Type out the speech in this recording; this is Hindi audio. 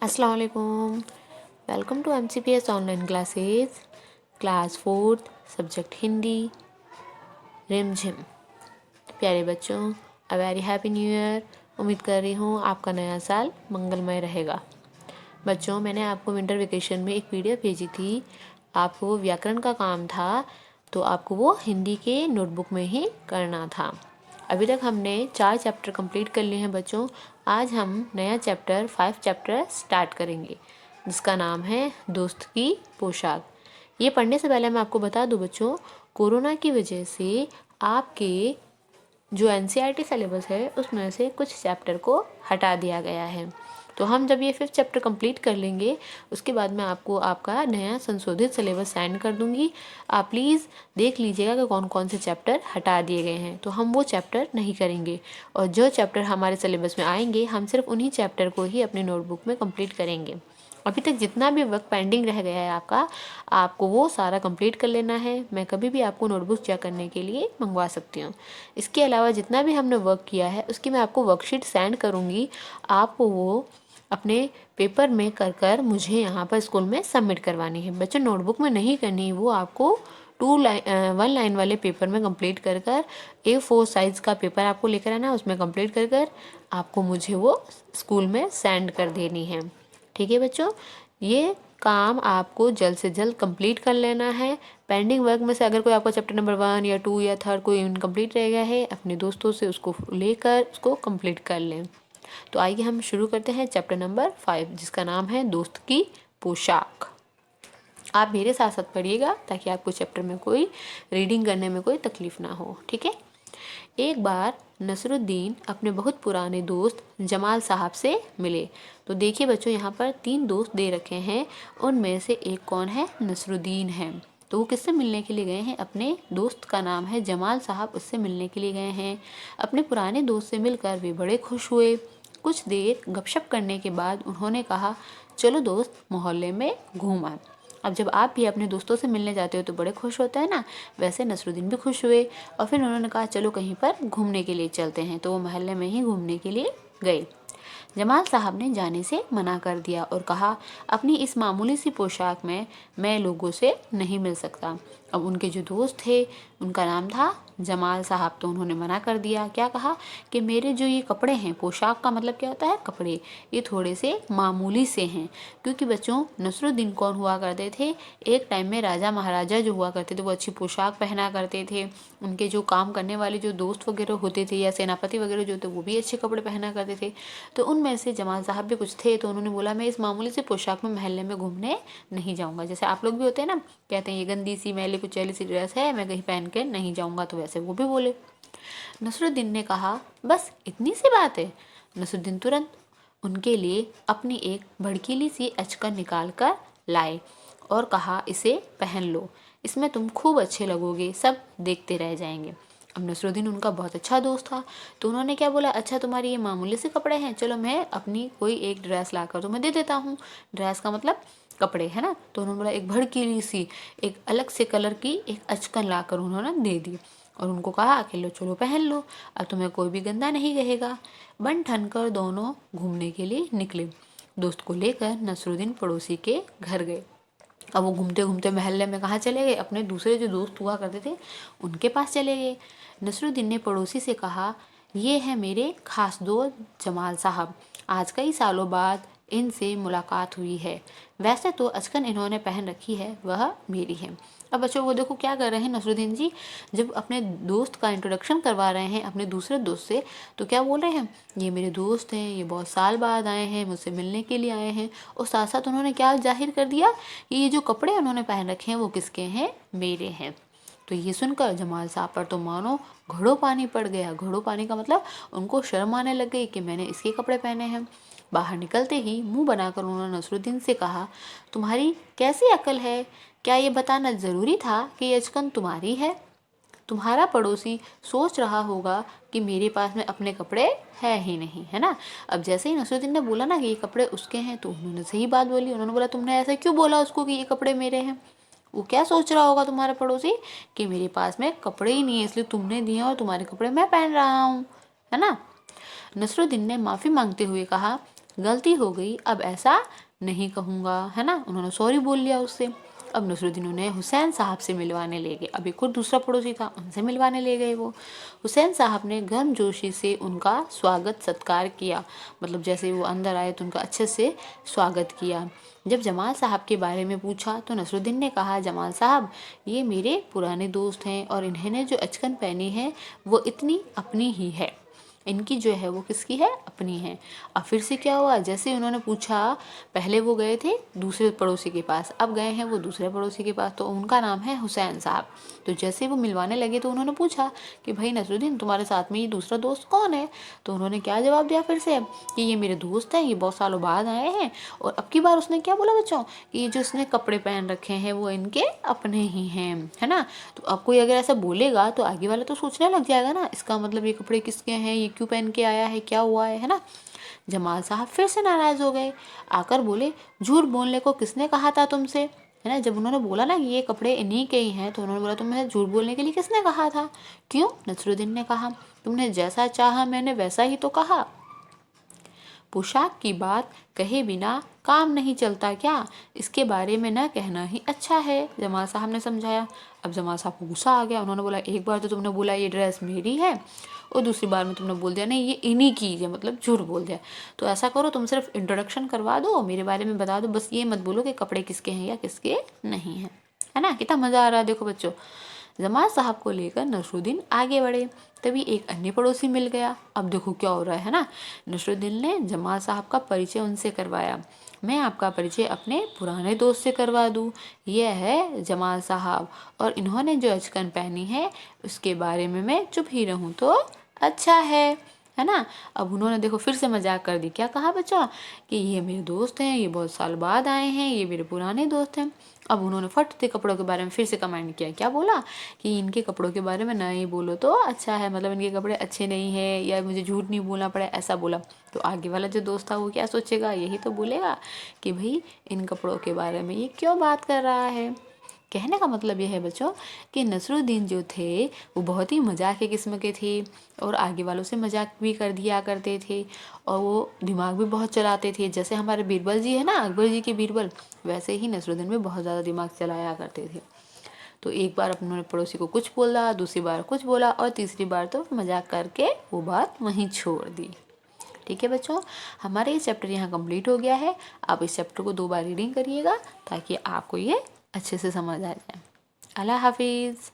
अस्सलाम वालेकुम। Welcome to MCPS online classes, class 4th, subject Hindi, Rimjhim. प्यारे बच्चों, a very happy new year. उम्मीद कर रही हूँ आपका नया साल मंगलमय रहेगा। बच्चों, मैंने आपको विंटर वेकेशन में एक PDF भेजी थी। आपको व्याकरण का काम था, तो आपको वो हिंदी के नोटबुक में ही करना था। अभी तक हमने 4 चैप्टर कंप्लीट कर लिए हैं बच्चों। आज हम नया चैप्टर 5 चैप्टर स्टार्ट करेंगे, जिसका नाम है दोस्त की पोशाक। ये पढ़ने से पहले मैं आपको बता दूं बच्चों, कोरोना की वजह से आपके जो NCERT सिलेबस है उसमें से कुछ चैप्टर को हटा दिया गया है। तो हम जब ये 5th चैप्टर कंप्लीट कर लेंगे, उसके बाद मैं आपको आपका नया संशोधित सिलेबस सेंड कर दूंगी। आप प्लीज़ देख लीजिएगा कि कौन कौन से चैप्टर हटा दिए गए हैं, तो हम वो चैप्टर नहीं करेंगे। और जो चैप्टर हमारे सिलेबस में आएंगे, हम सिर्फ उन्हीं चैप्टर को ही अपनी नोटबुक में कंप्लीट करेंगे। अभी तक जितना भी वर्क पेंडिंग रह गया है आपका, आपको वो सारा कंप्लीट कर लेना है। मैं कभी भी आपको नोटबुक चेक करने के लिए मंगवा सकती हूँ। इसके अलावा जितना भी हमने वर्क किया है उसकी मैं आपको वर्कशीट सेंड करूँगी। आपको वो अपने पेपर में कर मुझे यहाँ पर स्कूल में सबमिट करवानी है। बच्चों, नोटबुक में नहीं करनी, वो आपको 1 लाइन वाले पेपर में कंप्लीट कर A4 साइज़ का पेपर आपको लेकर आना है। उसमें कंप्लीट कर आपको मुझे वो स्कूल में सेंड कर देनी है। ठीक है बच्चों, ये काम आपको जल्द से जल्द कंप्लीट कर लेना है। पेंडिंग वर्क में से अगर कोई आपका चैप्टर नंबर 1 या 2 या 3 कोई इनकम्प्लीट रह गया है, अपने दोस्तों से उसको लेकर उसको कंप्लीट कर लें। तो आइए हम शुरू करते हैं चैप्टर नंबर 5, जिसका नाम है दोस्त की पोशाक। आप मेरे साथ साथ पढ़िएगा ताकि आपको चैप्टर में कोई रीडिंग करने में कोई तकलीफ ना हो। ठीक है। एक बार नसरुद्दीन अपने बहुत पुराने दोस्त जमाल साहब से मिले। तो देखिए बच्चों, यहाँ पर 3 दोस्त दे रखे हैं, उनमें से एक कौन है? नसरुद्दीन है। तो वो किससे मिलने के लिए गए हैं? अपने दोस्त का नाम है जमाल साहब, उससे मिलने के लिए गए हैं। अपने पुराने दोस्त से मिलकर वे बड़े खुश हुए। कुछ देर गपशप करने के बाद उन्होंने कहा, चलो दोस्त, मोहल्ले में घूम आए। अब जब आप भी अपने दोस्तों से मिलने जाते हो तो बड़े खुश होते हैं ना, वैसे नसरुद्दीन भी खुश हुए और फिर उन्होंने कहा, चलो कहीं पर घूमने के लिए चलते हैं। तो वो मोहल्ले में ही घूमने के लिए गए। जमाल साहब ने जाने से मना कर दिया और कहा, अपनी इस मामूली सी पोशाक में मैं लोगों से नहीं मिल सकता। अब उनके जो दोस्त थे, उनका नाम था जमाल साहब, तो उन्होंने मना कर दिया। क्या कहा कि मेरे जो ये कपड़े हैं, पोशाक का मतलब क्या होता है? कपड़े, ये थोड़े से मामूली से हैं। क्योंकि बच्चों, नसरुद्दीन कौन हुआ करते थे? एक टाइम में राजा महाराजा जो हुआ करते थे, वो अच्छी पोशाक पहना करते थे। उनके जो काम करने वाले जो दोस्त वगैरह होते थे या सेनापति वगैरह जो थे, वो भी अच्छे कपड़े पहना करते थे। तो उनमें से जमाल साहब भी कुछ थे। तो उन्होंने बोला, मैं इस मामूली से पोशाक में मोहल्ले में घूमने नहीं जाऊँगा। जैसे आप लोग भी होते हैं ना, कहते हैं ये गंदी सी मैली कुचैली सी ड्रेस है, मैं कहीं पहन के नहीं जाऊँगा, तो वैसे वो भी बोले। नसरुद्दीन ने कहा, बस इतनी सी बात है? नसरुद्दीन तुरंत उनके लिए अपनी एक भड़कीली सी अचकन निकाल कर लाए और कहा, इसे पहन लो, इसमें तुम खूब अच्छे लगोगे, सब देखते रह जाएंगे। अब नसरुद्दीन उनका बहुत अच्छा दोस्त था, तो उन्होंने क्या बोला, अच्छा तुम्हारी ये मामूली से कपड़े हैं, चलो मैं अपनी कोई एक ड्रेस लाकर तुम्हें दे देता हूँ। ड्रेस का मतलब कपड़े है ना। तो उन्होंने बोला, एक भड़कीली सी, एक अलग से कलर की एक अचकन लाकर उन्होंने दे दी और उनको कहा कि लो, चलो पहन लो, अब तुम्हें कोई भी गंदा नहीं कहेगा। बन ठन कर दोनों घूमने के लिए निकले। दोस्त को लेकर नसरुद्दीन पड़ोसी के घर गए। अब वो घूमते घूमते मोहल्ले में कहाँ चले गए? अपने दूसरे जो दोस्त हुआ करते थे उनके पास चले गए। नसरुद्दीन ने पड़ोसी से कहा, ये है मेरे खास दोस्त जमाल साहब, आज कई सालों बाद इनसे मुलाकात हुई है। वैसे तो अचकन इन्होंने पहन रखी है, वह मेरी है। अब बच्चों, वो देखो क्या कर रहे हैं नसरुद्दीन जी, जब अपने दोस्त का इंट्रोडक्शन करवा रहे हैं अपने दूसरे दोस्त से, तो क्या बोल रहे हैं, ये मेरे दोस्त हैं, ये बहुत साल बाद आए हैं, मुझसे मिलने के लिए आए हैं। और साथ साथ उन्होंने क्या जाहिर कर दिया कि ये जो कपड़े उन्होंने पहन रखे हैं वो किसके हैं? मेरे हैं। तो ये सुनकर जमाल साहब पर तो मानो घड़ों पानी पड़ गया। घड़ों पानी का मतलब उनको शर्म आने लग गई कि मैंने इसके कपड़े पहने हैं। बाहर निकलते ही मुंह बनाकर उन्होंने नसरुद्दीन से कहा, तुम्हारी कैसी अकल है? क्या ये बताना ज़रूरी था कि ये अचकन तुम्हारी है? तुम्हारा पड़ोसी सोच रहा होगा कि मेरे पास में अपने कपड़े है ही नहीं, है ना। अब जैसे ही नसरुद्दीन ने बोला ना कि ये कपड़े उसके हैं, तो उन्होंने सही बात बोली। उन्होंने बोला, तुमने ऐसा क्यों बोला उसको कि ये कपड़े मेरे हैं? वो क्या सोच रहा होगा तुम्हारा पड़ोसी कि मेरे पास में कपड़े ही नहीं है, इसलिए तुमने दिए और तुम्हारे कपड़े मैं पहन रहा हूँ, है ना। नसरुद्दीन ने माफ़ी मांगते हुए कहा, गलती हो गई, अब ऐसा नहीं कहूँगा, है ना। उन्होंने सॉरी बोल लिया उससे। अब नसरुद्दीन उन्हें हुसैन साहब से मिलवाने ले गए। अब एक और दूसरा पड़ोसी था, उनसे मिलवाने ले गए वो। हुसैन साहब ने गर्मजोशी से उनका स्वागत सत्कार किया, मतलब जैसे वो अंदर आए तो उनका अच्छे से स्वागत किया। जब जमाल साहब के बारे में पूछा तो नसरुद्दीन ने कहा, जमाल साहब ये मेरे पुराने दोस्त हैं और इन्होंने जो अचकन पहनी है वो इतनी अपनी ही है, इनकी जो है वो किसकी है, अपनी है। अब फिर से क्या हुआ, जैसे उन्होंने पूछा, पहले वो गए थे दूसरे पड़ोसी के पास, अब गए हैं वो दूसरे पड़ोसी के पास, तो उनका नाम है हुसैन साहब। तो जैसे वो मिलवाने लगे तो उन्होंने पूछा कि भाई नसरुद्दीन तुम्हारे साथ में ये दूसरा दोस्त कौन है। तो उन्होंने क्या जवाब दिया फिर से कि ये मेरे दोस्त हैं, ये बहुत सालों बाद आए हैं। और अब की बार उसने क्या बोला बच्चों कि ये जो इसने कपड़े पहन रखे हैं वो इनके अपने ही हैं, है ना। तो अब कोई अगर ऐसा बोलेगा तो आगे वाला तो सोचने लग जाएगा ना, इसका मतलब ये कपड़े किसके हैं, ये क्यों पहन के आया है, क्या हुआ है ना। जमाल साहब फिर से नाराज हो गए, आकर बोले, झूठ बोलने को किसने कहा था तुमसे, है ना। जब उन्होंने बोला ना कि ये कपड़े इन्हीं के ही हैं तो उन्होंने बोला तुम्हें झूठ बोलने के लिए किसने कहा था। क्यों, नसरुद्दीन ने कहा, तुमने जैसा चाहा मैंने वैसा ही तो कहा। पोशाक की बात कहे बिना काम नहीं चलता क्या, इसके बारे में न कहना ही अच्छा है, जमाल साहब ने समझाया। अब जमाल साहब को गुस्सा आ गया, उन्होंने बोला, एक बार तो तुमने बोला ये ड्रेस मेरी है और दूसरी बार में तुमने बोल दिया नहीं ये इन्हीं की है, मतलब झूठ बोल दिया। तो ऐसा करो तुम सिर्फ इंट्रोडक्शन करवा दो, मेरे बारे में बता दो, बस ये मत बोलो कि कपड़े किसके हैं या किसके नहीं हैं, है ना। कितना मज़ा आ रहा है देखो बच्चों। जमाल साहब को लेकर नसरुद्दीन आगे बढ़े, तभी एक अन्य पड़ोसी मिल गया। अब देखो क्या हो रहा है ना। नसरुद्दीन ने जमाल साहब का परिचय उनसे करवाया। मैं आपका परिचय अपने पुराने दोस्त से करवा दूँ, यह है जमाल साहब, और इन्होंने जो अचकन पहनी है उसके बारे में मैं चुप ही रहूँ तो अच्छा है ना। अब उन्होंने देखो फिर से मजाक कर दी, क्या कहा बच्चों कि ये मेरे दोस्त हैं, ये बहुत साल बाद आए हैं, ये मेरे पुराने दोस्त हैं। अब उन्होंने फट से कपड़ों के बारे में फिर से कमेंट किया, क्या बोला कि इनके कपड़ों के बारे में ना ही बोलो तो अच्छा है, मतलब इनके कपड़े अच्छे नहीं है या मुझे झूठ नहीं बोलना पड़े, ऐसा बोला। तो आगे वाला जो दोस्त था वो क्या सोचेगा, यही तो बोलेगा कि भाई इन कपड़ों के बारे में ये क्यों बात कर रहा है। कहने का मतलब यह है बच्चों कि नसरुद्दीन जो थे वो बहुत ही मजाक के किस्म के थे और आगे वालों से मजाक भी कर दिया करते थे और वो दिमाग भी बहुत चलाते थे। जैसे हमारे बीरबल जी है ना, अकबर जी के बीरबल, वैसे ही नसरुद्दीन भी बहुत ज़्यादा दिमाग चलाया करते थे। तो एक बार अपने पड़ोसी को कुछ बोला, दूसरी बार कुछ बोला और तीसरी बार तो मजाक करके वो बात वहीं छोड़ दी। ठीक है बच्चों, हमारे ये चैप्टर यहाँ कंप्लीट हो गया है। आप इस चैप्टर को 2 बार रीडिंग करिएगा ताकि आपको ये अच्छे से समझ आ जाए। अल्लाह हाफिज़।